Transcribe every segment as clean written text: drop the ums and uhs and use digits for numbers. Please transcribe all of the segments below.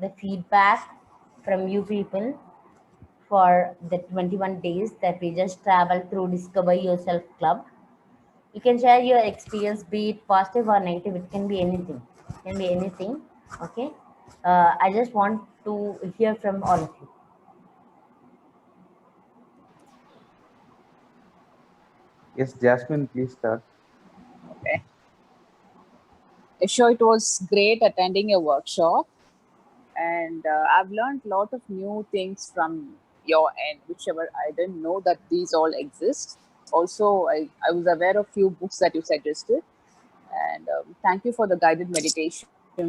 the feedback from you people for the 21 days that we just traveled through Discover Yourself Club. You can share your experience, be it positive or negative. It can be anything. It can be anything. Okay. I just want to hear from all of you. Yes, Jasmine, please start. Okay. Sure, it was great attending your workshop, and I've learned a lot of new things from your end, whichever I didn't know that these all exist. Also, I was aware of few books that you suggested, and thank you for the guided meditation.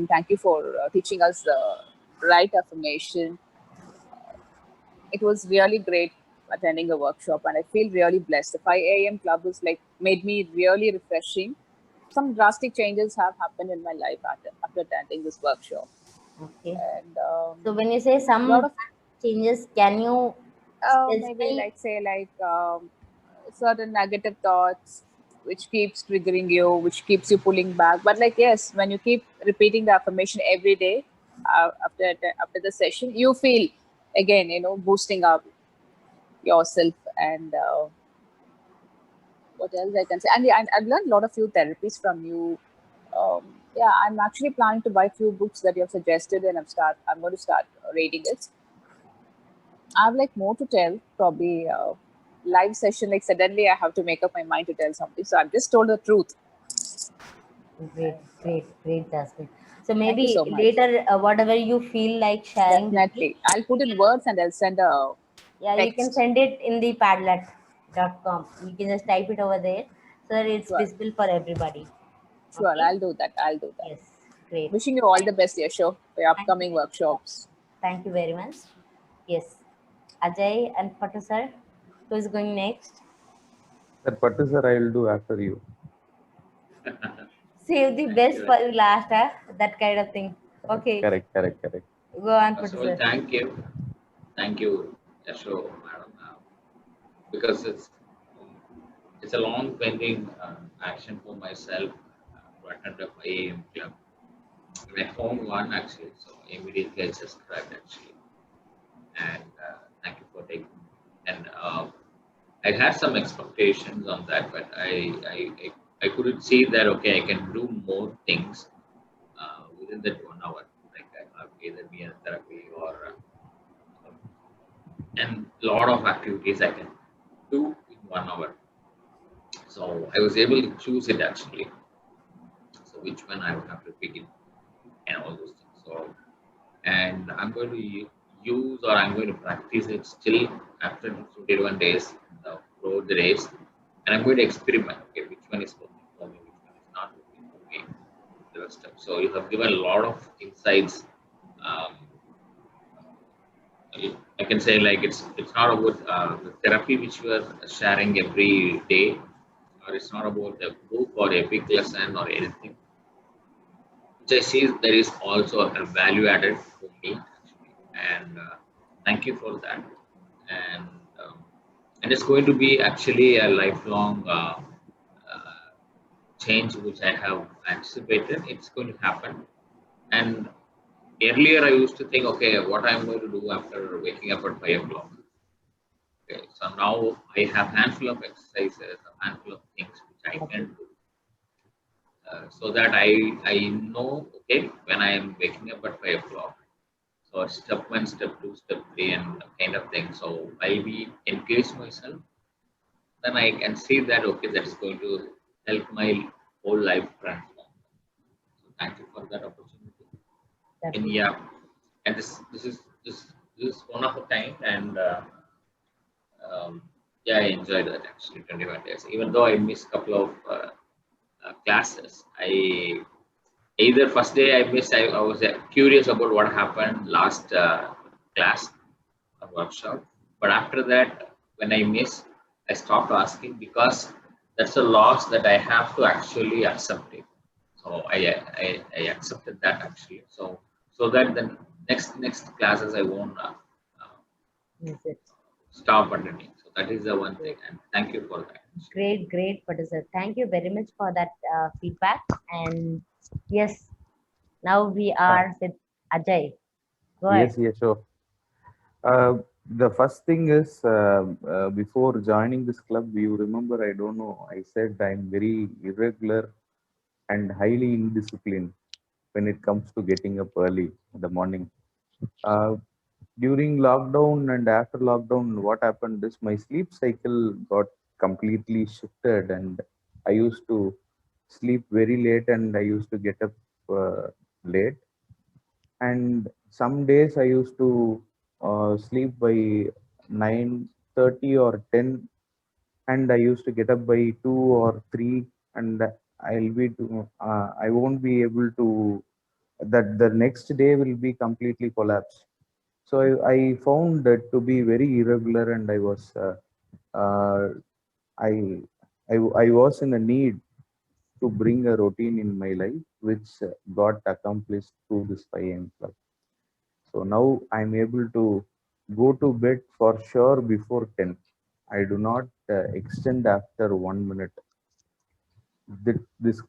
Thank you for teaching us the right affirmation. It was really great attending the workshop, and I feel really blessed. The 5 a.m. club was like made me really refreshing. Some drastic changes have happened in my life after attending this workshop. Okay. And So when you say a some lot of changes, can you maybe specify? like say like certain negative thoughts which keeps triggering you, which keeps you pulling back. But like yes, when you keep repeating the affirmation every day after the session, you feel again boosting up yourself. And what else I can say? And yeah, I've learned a lot of few therapies from you. Yeah, I'm actually planning to buy a few books that you have suggested, and I'm going to start reading it. I have like more to tell, probably live session. Like suddenly, I have to make up my mind to tell something, so I've just told the truth. Great, great, Jasmine. So Thank you maybe so much. later, whatever you feel like sharing with me, Definitely, I'll put in words and I'll send a yeah, you can text. send it in the padlet.com. You can just type it over there so that it's Sure, visible for everybody. sure, Okay. I'll do that. I'll do that. Yes, great. Wishing you all the best, Yasho, for your Thank you upcoming very much. workshops. Thank you very much. Yes, Ajay and Patu sir, who is going next? That Pattu sir, I will do after you. Save the Thank best you. for last, huh? That kind of thing. Okay, Correct, correct, correct. go on, First Patu of all, sir. thank you, Yasho, madam, because it's a long pending action for myself to attend a 5 a.m. club. And I found one actually, so immediately I subscribed actually, and thank you for taking. And I had some expectations on that, but I couldn't see that okay I can do more things within that 1 hour, like either be a therapy or and lot of activities I can do in 1 hour. So I was able to choose it actually. So which one I would have to pick it and all those things. So and I'm going to use or I'm going to practice it still after 21 days throughout the days, and I'm going to experiment. Okay, which one is working for me, which one is not working for me. The rest of so you have given a lot of insights. Um, I can say like it's not about the therapy which you are sharing every day, or it's not about a book or epic lesson or anything. Which I see there is also a value added for me actually, and thank you for that. And um, and it's going to be actually a lifelong change which I have anticipated. It's going to happen. And earlier I used to think, okay, what I'm going to do after waking up at 5 o'clock. Okay, so now I have handful of exercises, a handful of things which I Okay. can do, so that I know okay when I am waking up at 5 o'clock. So step one, step two, step three, and kind of thing. So I'll be engaged myself. Then I can see that okay, that is going to help my whole life transform. So thank you for that opportunity. That And yeah, and this is one of a kind, and yeah, I enjoyed that actually 21 days. Even though I missed a couple of classes, I either first day I missed. I was curious about what happened last class or workshop, but after that, when I miss, I stopped asking because that's a loss that I have to actually accept it. So I accepted that actually. So that the next classes I won't is it. stop attending. So that is the one thing, and thank you for that. Great, Patu sir. Thank you very much for that feedback. And yes, now we Uh, are with Ajay. Go ahead. Yes, sure. The first thing is before joining this club, you remember, I don't know, I said I'm very irregular and highly indisciplined when it comes to getting up early in the morning. Uh, During lockdown and after lockdown, what happened is my sleep cycle got completely shifted, and I used to sleep very late and I used to get up late. And some days I used to sleep by 9:30 or 10, and I used to get up by 2 or 3, and I won't be able to, that the next day will be completely collapsed. So I found that to be very irregular, and uh, I, I was in a need to bring a routine in my life, which got accomplished through this 5 a.m. club. So now I'm able to go to bed for sure before 10. I do not extend after 1 minute. This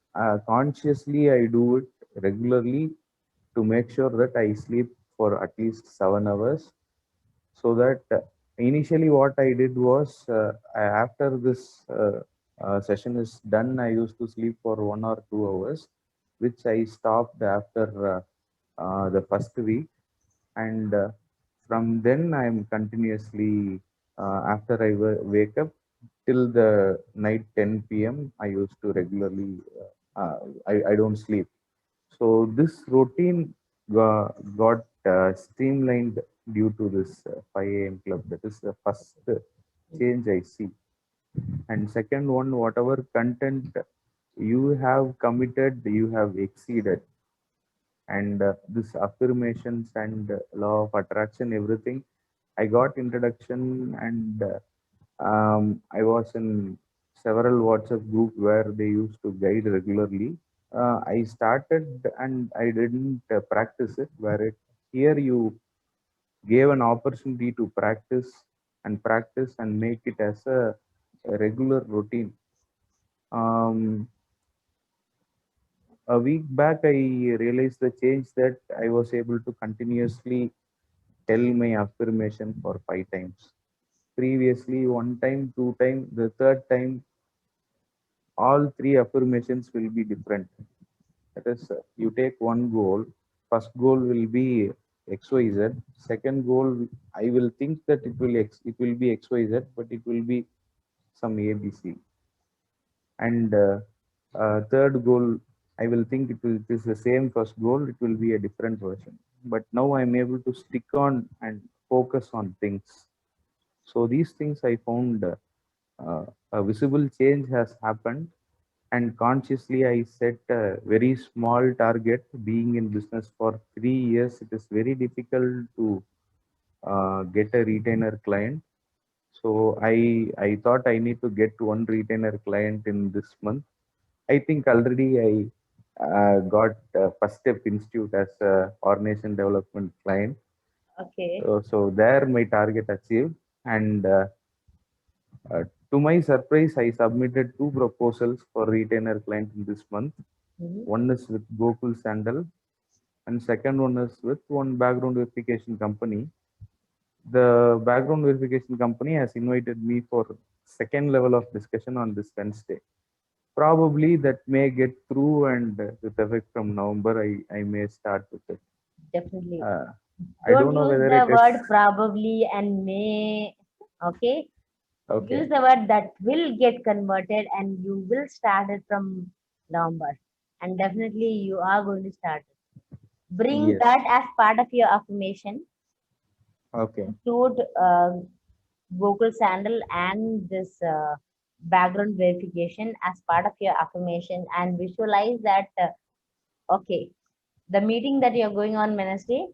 consciously I do it regularly to make sure that I sleep for at least 7 hours. So that initially what I did was after this session is done, I used to sleep for 1 or 2 hours, which I stopped after the first week. And from then I'm continuously after wake up till the night 10 p.m. I used to regularly I don't sleep. So this routine got streamlined due to this 5 a.m. club. That is the first change I see. And second one, whatever content you have committed, you have exceeded. And this affirmations and law of attraction, everything, I got introduction. And I was in several WhatsApp group where they used to guide regularly. I started and I didn't practice it, where it here you gave an opportunity to practice and make it as a regular routine. um, a week back I realized the change, that I was able to continuously tell my affirmation for 5 times. Previously, one time, two time, the third time, all three affirmations will be different. That is, you take one goal. First goal will be XYZ. Second goal, I will think that it will be XYZ, but it will be some ABC. And third goal, I will think it is the same first goal. It will be a different version. But now I'm able to stick on and focus on things. So these things I found a visible change has happened. And consciously I set a very small target. Being in business for 3 years, it is very difficult to get a retainer client. So I thought I need to get one retainer client in this month. I think already I got First Step Institute as a Ordination Development client. Okay. So there my target achieved. And uh, to my surprise, I submitted two proposals for retainer client in this month. Mhm. One is with Gokul Sandal, and second one is with one background verification company. The background verification company has invited me for second level of discussion on this Wednesday. Probably that may get through, and with effect from November, I may start with it. Definitely. Uh, I Don't don't know use whether the it is word probably and may. Okay. okay. Use the word that will get converted and you will start it from November. And definitely you are going to start it. Bring Yes. that as part of your affirmation. Okay. Include Google Sandal and this background verification as part of your affirmation and visualize that, okay, the meeting that you're going on Wednesday,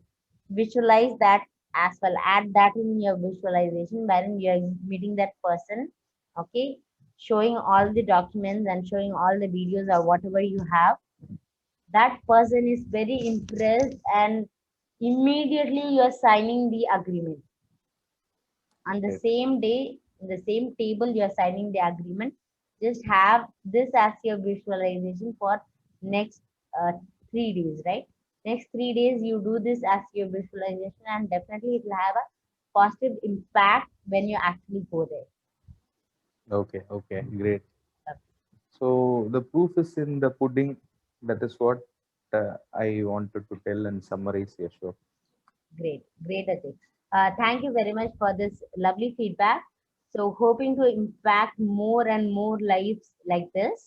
visualize that as well. Add that in your visualization wherein you're meeting that person, okay, showing all the documents and showing all the videos or whatever you have. That person is very impressed and immediately you're signing the agreement. On the Yes. same day, in the same table, you're signing the agreement. Just have this as your visualization for next 3 days, right? Next 3 days, you do this as your visualization, and definitely it will have a positive impact when you actually go there. Okay, okay, great. Okay. So the proof is in the pudding. That is what I wanted to tell and summarize, Yasho. Great, great, Ajay. Thank you very much for this lovely feedback. So, hoping to impact more and more lives like this.